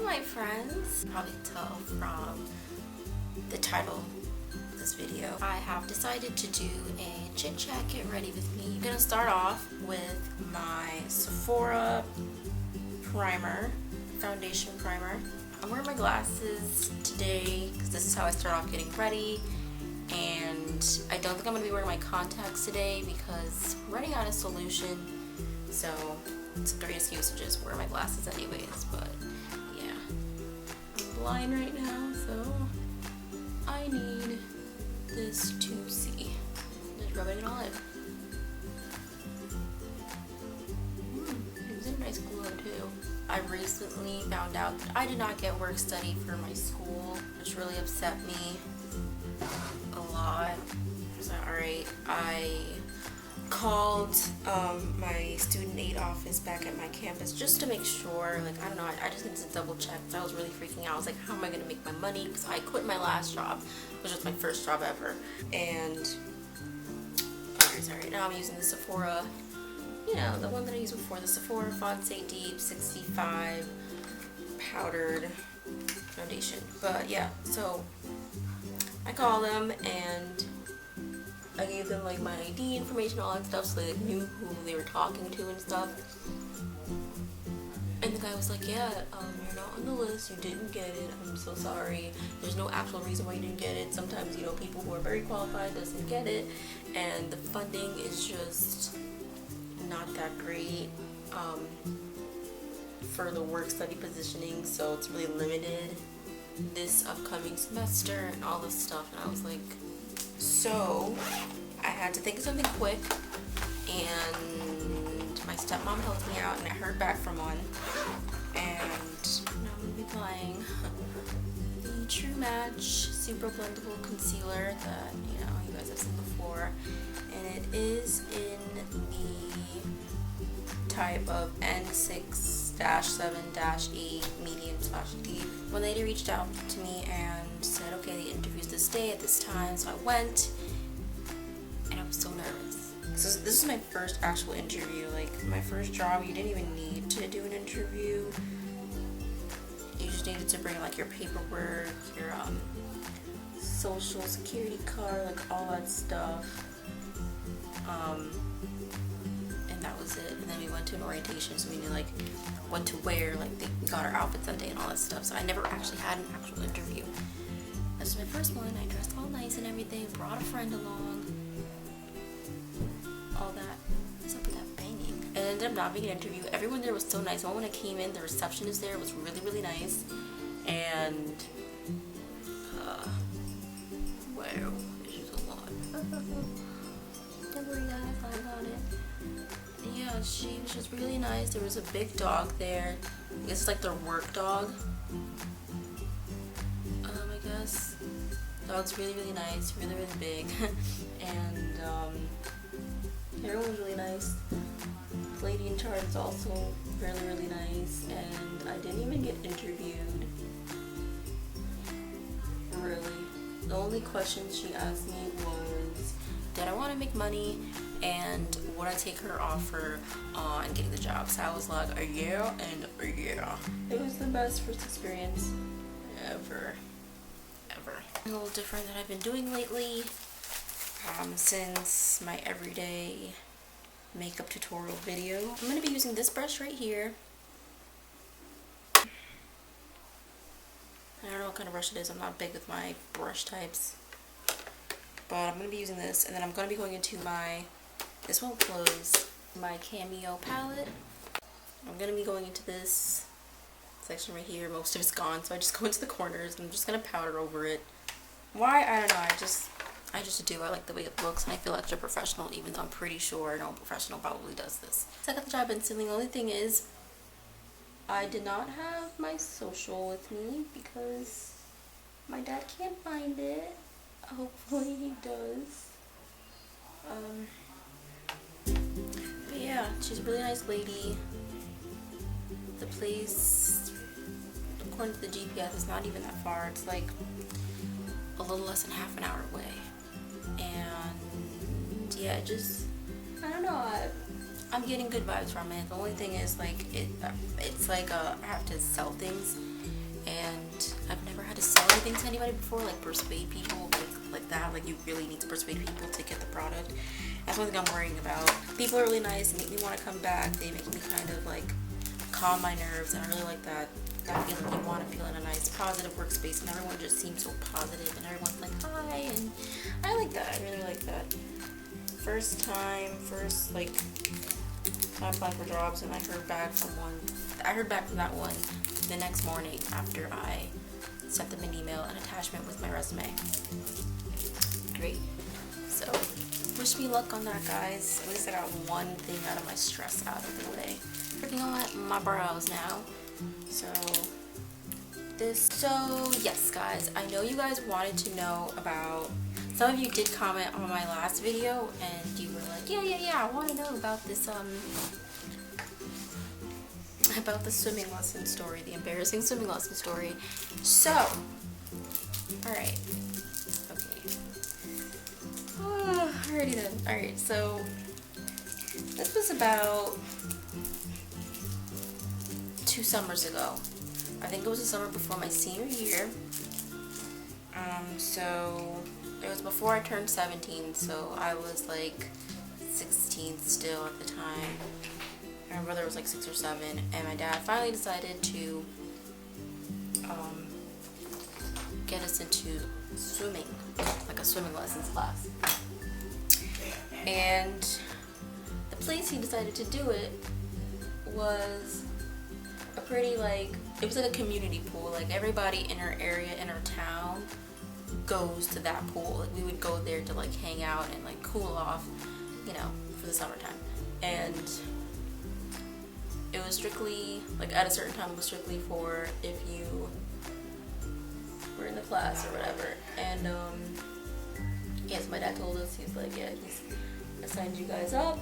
my friends. Probably tell from the title of this video. I have decided to do a chit chat, get ready with me. I'm gonna start off with my Sephora primer, foundation primer. I'm wearing my glasses today because this is how I start off getting ready. And I don't think I'm gonna be wearing my contacts today because I'm running out of solution. So it's a great excuse to just wear my glasses anyways, but yeah. I'm blind right now, so I need this to see. Just rubbing it all in. It was a nice glow too. I recently found out that I did not get work study for my school, which really upset me a lot. So alright, I called my student aid office back at my campus just to make sure, like, I don't know, I just needed to double check because I was really freaking out. I was like, how am I going to make my money? Because I quit my last job, which was my first job ever. And sorry, now I'm using the Sephora, you know, the one that I used before, the Sephora Fonse Deep 65 powdered foundation. But yeah, so I called them and I gave them like my ID information, all that stuff, so they knew who they were talking to and stuff. And the guy was like, yeah, you're not on the list, you didn't get it, I'm so sorry. There's no actual reason why you didn't get it. Sometimes, you know, people who are very qualified doesn't get it, and the funding is just not that great for the work study positioning, so it's really limited this upcoming semester and all this stuff. And I was like, so I had to think of something quick, and my stepmom helped me out, and I heard back from one, and now I'm going to be buying the True Match Super Blendable Concealer that, you know, you guys have seen before, and it is in the type of N6-7-E medium/deep. One lady reached out to me and said, okay, the interview's this day at this time, so I went, and I was so nervous. So this is my first actual interview. Like, my first job, you didn't even need to do an interview. You just needed to bring like your paperwork, your social security card, like all that stuff. And that was it. And then we went to an orientation, so we knew like what to wear, like we got our outfits that day and all that stuff. So I never actually had an actual interview. This was my first one. I dressed all nice and everything, brought a friend along, all that. What's up with that banging? And it ended up not being an interview. Everyone there was so nice. When I came in, the receptionist there was really, really nice. And wow, this is a lot. Don't worry guys, I got it. Yeah, she was just really nice. There was a big dog there. I guess it's like their work dog. I guess. Dog's really, really nice, really, really big. And everyone was really nice. The lady in charge is also really, really nice. And I didn't even get interviewed. Really. The only question she asked me was, did I want to make money, and would I take her offer on getting the job? So I was like, yeah and yeah. It was the best first experience ever. A little different that I've been doing lately since my everyday makeup tutorial video. I'm going to be using this brush right here. I don't know what kind of brush it is. I'm not big with my brush types. But I'm going to be using this, and then I'm going to be going into this won't close, my Cameo palette. I'm going to be going into this section right here. Most of it's gone, so I just go into the corners, and I'm just going to powder over it. Why? I don't know. I just do. I like the way it looks, and I feel extra professional, even though I'm pretty sure no professional probably does this. So I got the job instantly. The only thing is, I did not have my social with me because my dad can't find it. Hopefully he does. But yeah, she's a really nice lady. The place, according to the GPS, is not even that far. It's like a little less than half an hour away. And yeah, just, I don't know, I'm getting good vibes from it. The only thing is, like, it's like I have to sell things, and I've never had to sell anything to anybody before, like persuade people, like that. Like, you really need to persuade people to get the product. That's one thing I'm worrying about. People are really nice, they make me want to come back. They make me kind of like calm my nerves, and I really like that. That feeling you want to feel in a nice, positive workspace, and everyone just seems so positive, and everyone's like, hi, and I like that. I really like that. First like time applying for jobs, and I heard back from that one the next morning after I sent them an email, an attachment with my resume. Great. So, wish me luck on that, guys. At least I got one thing out of my stress out of the way. Working on my brows now. So yes, guys, I know you guys wanted to know about, some of you did comment on my last video, and you were like, yeah, I want to know about this, about the swimming lesson story, the embarrassing swimming lesson story. So, alright, okay, alrighty then. Alright, so, this was about 2 summers ago. I think it was the summer before my senior year. So it was before I turned 17, so I was like 16 still at the time. My brother was like 6 or 7, and my dad finally decided to get us into swimming, like a swimming lessons class. And the place he decided to do it was a pretty, like, it was like a community pool. Like, everybody in our area, in our town, goes to that pool. Like, we would go there to like hang out and like cool off, you know, for the summertime. And it was strictly, like, at a certain time, it was strictly for if you were in the class or whatever. And yes, my dad told us, he's like, yeah, he's assigned you guys up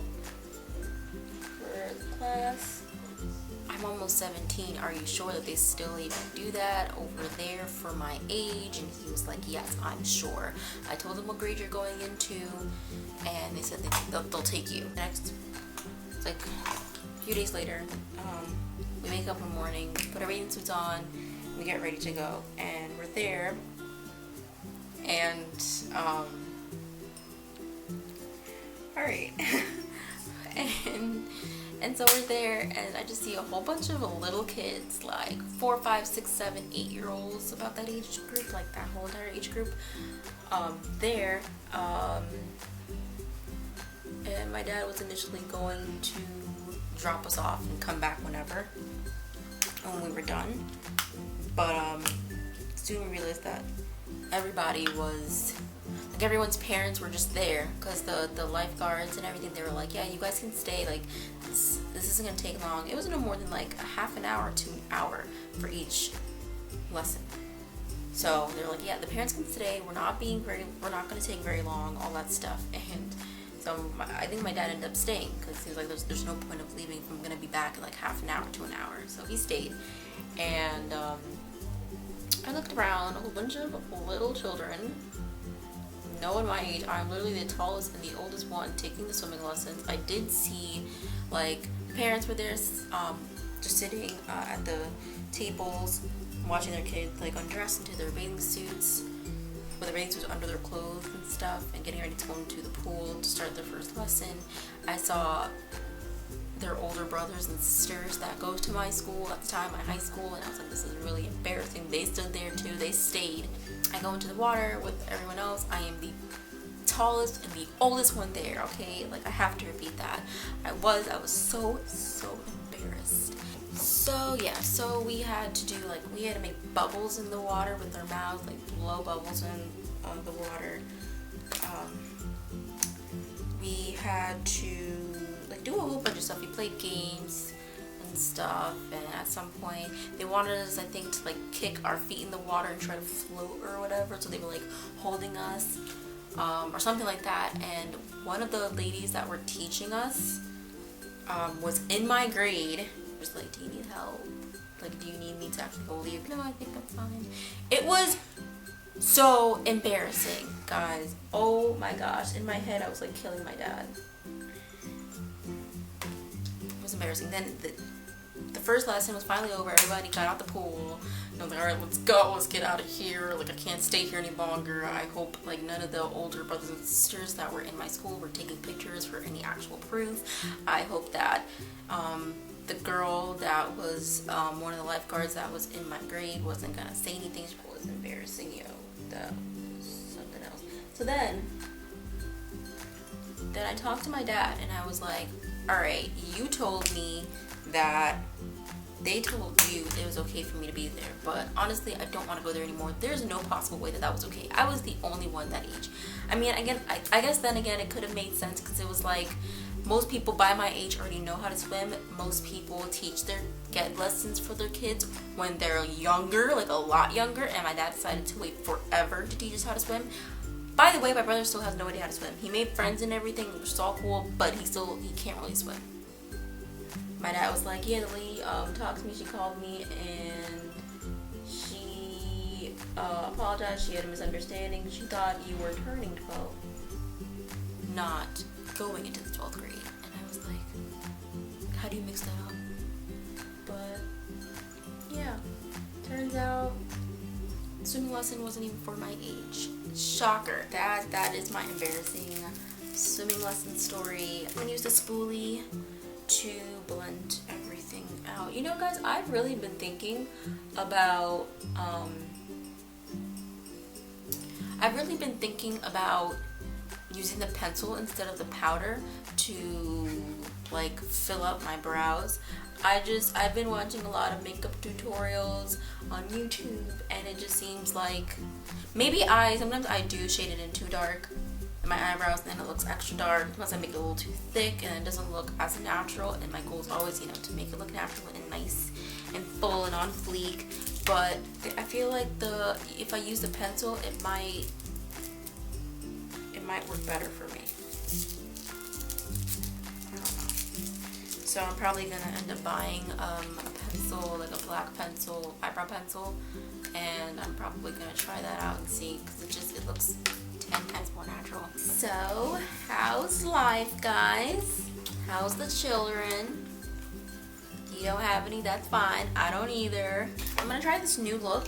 for the class. I'm almost 17. Are you sure that they still even do that over there for my age? And he was like, yes, I'm sure. I told them what grade you're going into, and they said they'll take you. Next, it's like a few days later, we wake up in the morning, put our bathing suits on, we get ready to go, and we're there, and alright. And so we're there, and I just see a whole bunch of little kids, like 4, 5, 6, 7, 8-year-olds, about that age group, like that whole entire age group, there. And my dad was initially going to drop us off and come back when we were done. But soon we realized that everybody was, like, everyone's parents were just there, because the lifeguards and everything, they were like, yeah, you guys can stay, like, this isn't gonna take long. It wasn't no more than like a half an hour to an hour for each lesson. So they're like, yeah, the parents can stay, we're not gonna take very long, all that stuff. And so I think my dad ended up staying, because he was like, there's no point of leaving if I'm gonna be back in like half an hour to an hour. So he stayed, and I looked around, a whole bunch of little children, no one my age. I'm literally the tallest and the oldest one taking the swimming lessons. I did see, like, parents were there, just sitting at the tables, watching their kids, like, undress into their bathing suits, with their bathing suits under their clothes and stuff, and getting ready to go into the pool to start their first lesson. I saw their older brothers and sisters that go to my school at the time, my high school, and I was like, this is really embarrassing. They stood there too, they stayed. I go into the water with everyone else. I am the tallest and the oldest one there, okay? Like, I have to repeat that. I was so embarrassed. So yeah, so we had to do, like, we had to make bubbles in the water with our mouths, like blow bubbles on the water. We had to, like, do a whole bunch of stuff. We played games and stuff, and at some point they wanted us, I think, to like kick our feet in the water and try to float or whatever, so they were like holding us, or something like that. And one of the ladies that were teaching us was in my grade. Was like, do you need help? Like, do you need me to actually go leave? No, I think I'm fine. It was so embarrassing, guys. Oh my gosh, in my head I was like killing my dad. embarrassing. Then the first lesson was finally over. Everybody got out the pool. And I was like, all right, let's go. Let's get out of here. Like, I can't stay here any longer. I hope, like, none of the older brothers and sisters that were in my school were taking pictures for any actual proof. I hope that the girl that was one of the lifeguards that was in my grade wasn't gonna say anything. She was embarrassing, that was something else. So then I talked to my dad and I was like, all right, you told me that they told you it was okay for me to be there, but honestly I don't want to go there anymore. There's no possible way that was okay. I was the only one that age. I mean, again, I guess then again it could have made sense because it was like most people by my age already know how to swim. Most people get lessons for their kids when they're younger, like a lot younger, and my dad decided to wait forever to teach us how to swim. By the way, my brother still has no idea how to swim. He made friends and everything, which is all cool, but he can't really swim. My dad was like, yeah, the lady talked to me, she called me, and she apologized. She had a misunderstanding. She thought you were turning 12, not going into the 12th grade. And I was like, how do you mix that up? But yeah, turns out swimming lesson wasn't even for my age. Shocker. That is my embarrassing swimming lesson story. I'm gonna use the spoolie to blend everything out. You know, guys, I've really been thinking about using the pencil instead of the powder to like fill up my brows. I've been watching a lot of makeup tutorials on YouTube, and it just seems like maybe sometimes I do shade it in too dark in my eyebrows, and then it looks extra dark. Plus I make it a little too thick and it doesn't look as natural, and my goal is always, to make it look natural and nice and full and on fleek. But I feel like if I use the pencil, it might work better for me. I don't know. So I'm probably gonna end up buying a pencil, like a black pencil, eyebrow pencil, and I'm probably gonna try that out and see, because it looks 10 times more natural. So how's life, guys? How's the children? You don't have any, that's fine. I don't either. I'm gonna try this new look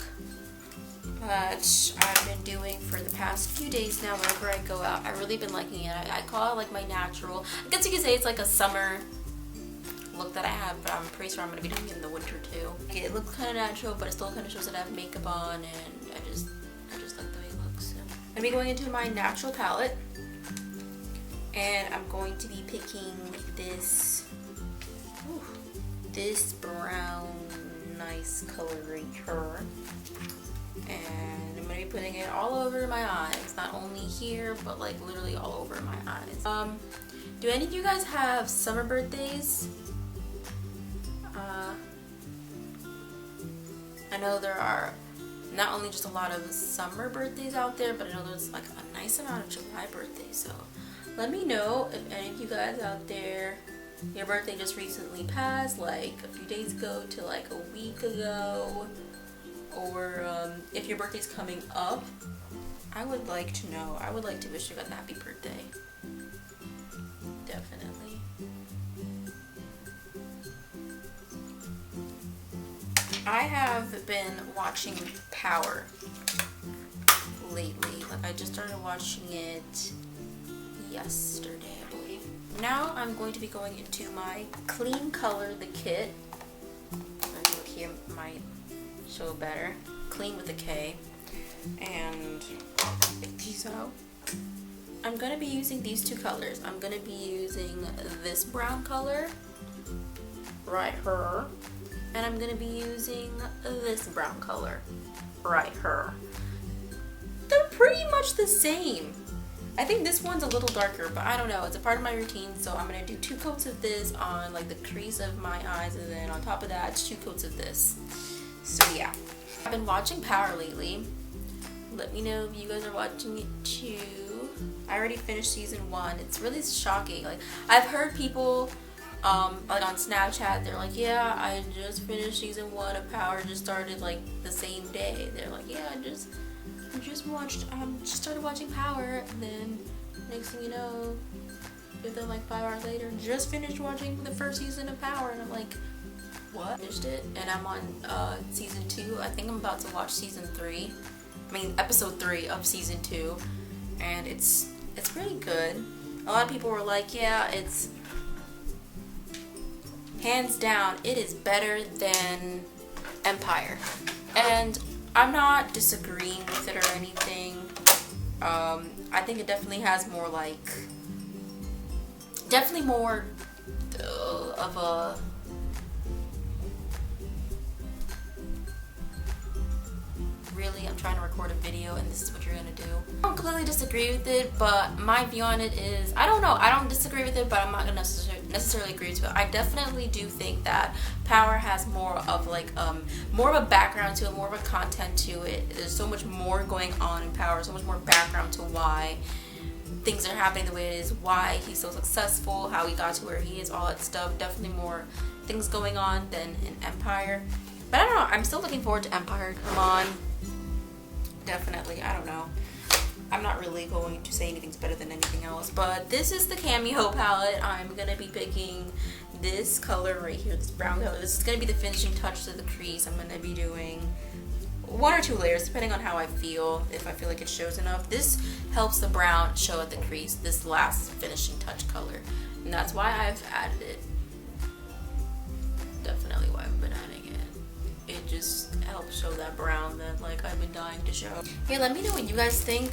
that I've been doing for the past few days now whenever I go out. I've really been liking it. I call it like my natural, I guess you could say it's like a summer look that I have, but I'm pretty sure I'm going to be doing it in the winter too. It looks kind of natural, but it still kind of shows that I have makeup on, and I just like the way it looks. So I'm going to be going into my natural palette, and I'm going to be picking this brown nice color right here. And I'm going to be putting it all over my eyes, not only here, but like literally all over my eyes. Do any of you guys have summer birthdays? I know there are not only just a lot of summer birthdays out there, but I know there's like a nice amount of July birthdays. So let me know if any of you guys out there, your birthday just recently passed, like a few days ago to like a week ago, or if your birthday's coming up. I would like to know. I would like to wish you guys a happy birthday. Definitely. I have been watching Power lately. Like, I just started watching it yesterday, I believe. Now I'm going to be going into my Clean Color the Kit. I think here might show better. Clean with a K. And pick these out. I'm going to be using these two colors. I'm going to be using this brown color right here. And I'm going to be using this brown color right here. They're pretty much the same. I think this one's a little darker, but I don't know. It's a part of my routine, so I'm going to do 2 coats of this on like the crease of my eyes, and then on top of that, 2 coats of this. So yeah. I've been watching Power lately. Let me know if you guys are watching it too. I already finished season 1. It's really shocking. Like, I've heard people like on Snapchat, they're like, yeah, I just finished season 1 of Power, just started like the same day. They're like, yeah, I just started watching Power, and then next thing you know, But then like 5 hours later, just finished watching the first season of Power, and I'm like, what? Finished it, and I'm on season 2. I think I'm about to watch season 3. I mean episode 3 of season 2, and it's really good. A lot of people were like, yeah, it's hands down, it is better than Empire, and I'm not disagreeing with it or anything. I think it definitely has more like, definitely more of a, really, I'm trying to record a video and this is what you're gonna do. I don't completely disagree with it, but my view on it is, I don't know, I don't disagree with it, but I'm not gonna necessarily agree to it. I definitely do think that Power has more of like, more of a background to it, more of a content to it. There's so much more going on in Power, so much more background to why things are happening the way it is, why he's so successful, how he got to where he is, all that stuff. Definitely more things going on than in Empire. But I don't know, I'm still looking forward to Empire. Come on. Definitely, I don't know. I'm not really going to say anything's better than anything else, but this is the Cameo palette. I'm gonna be picking this color right here, this brown color. This is gonna be the finishing touch to the crease. I'm gonna be doing 1 or 2 layers depending on how I feel, if I feel like it shows enough. This helps the brown show at the crease, this last finishing touch color, and that's why I've added it. Definitely why I've been adding it. It just helps show that brown that like I've been dying to show. Hey, let me know what you guys think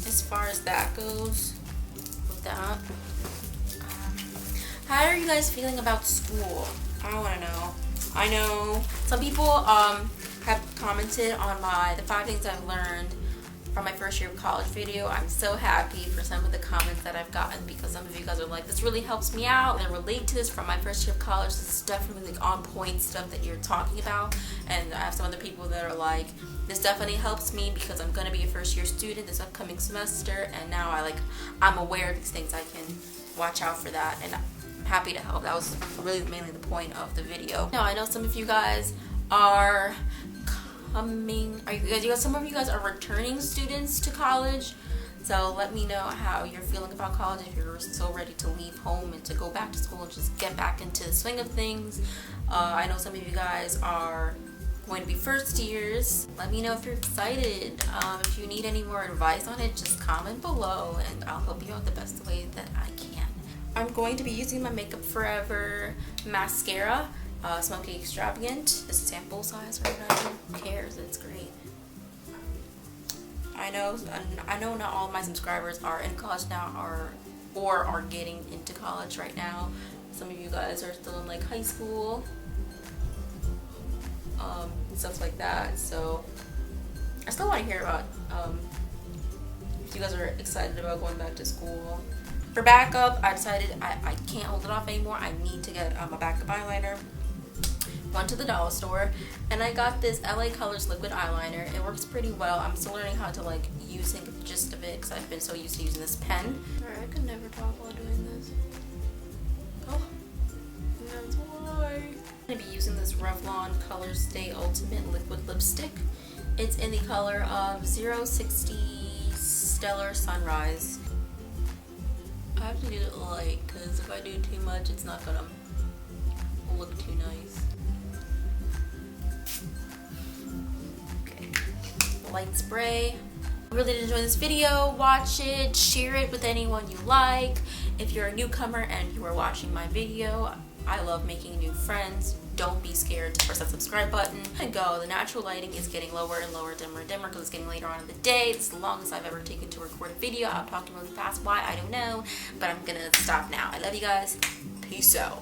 as far as that goes with that. How are you guys feeling about school? I want to know. I know some people have commented on the 5 things I've learned from my first year of college video. I'm so happy for some of the comments that I've gotten, because some of you guys are like, this really helps me out and I relate to this from my first year of college. This is definitely like on point stuff that you're talking about. And I have some other people that are like, this definitely helps me because I'm going to be a first year student this upcoming semester, and now I'm aware of these things. I can watch out for that, and I'm happy to help. That was really mainly the point of the video. Now I know some of you guys are some of you guys are returning students to college, so let me know how you're feeling about college, if you're so ready to leave home and to go back to school and just get back into the swing of things. I know some of you guys are going to be first years. Let me know if you're excited. If you need any more advice on it, just comment below and I'll help you out the best way that I can. I'm going to be using my Makeup Forever mascara. Smoky Extravagant, a sample size or whatever. Who cares? It's great. I know not all of my subscribers are in college now or are getting into college right now. Some of you guys are still in like high school, stuff like that. So I still want to hear about if you guys are excited about going back to school. For backup, I decided I can't hold it off anymore. I need to get a backup eyeliner. Went to the dollar store and I got this LA Colors liquid eyeliner. It works pretty well. I'm still learning how to like use it, the gist of it, because I've been so used to using this pen. Alright, I could never talk while doing this. Oh, that's why. I'm going to be using this Revlon Color Stay Ultimate Liquid Lipstick. It's in the color of 060 Stellar Sunrise. I have to do it light because if I do too much, it's not going to look too nice. Light spray. I really did enjoy this video. Watch it, share it with anyone you like. If you're a newcomer and you are watching my video, I love making new friends. Don't be scared to press that subscribe button and go. The natural lighting is getting lower and lower, dimmer and dimmer, because it's getting later on in the day. It's the longest I've ever taken to record a video. I'm talking really fast. Why? I don't know, but I'm gonna stop now. I love you guys. Peace out.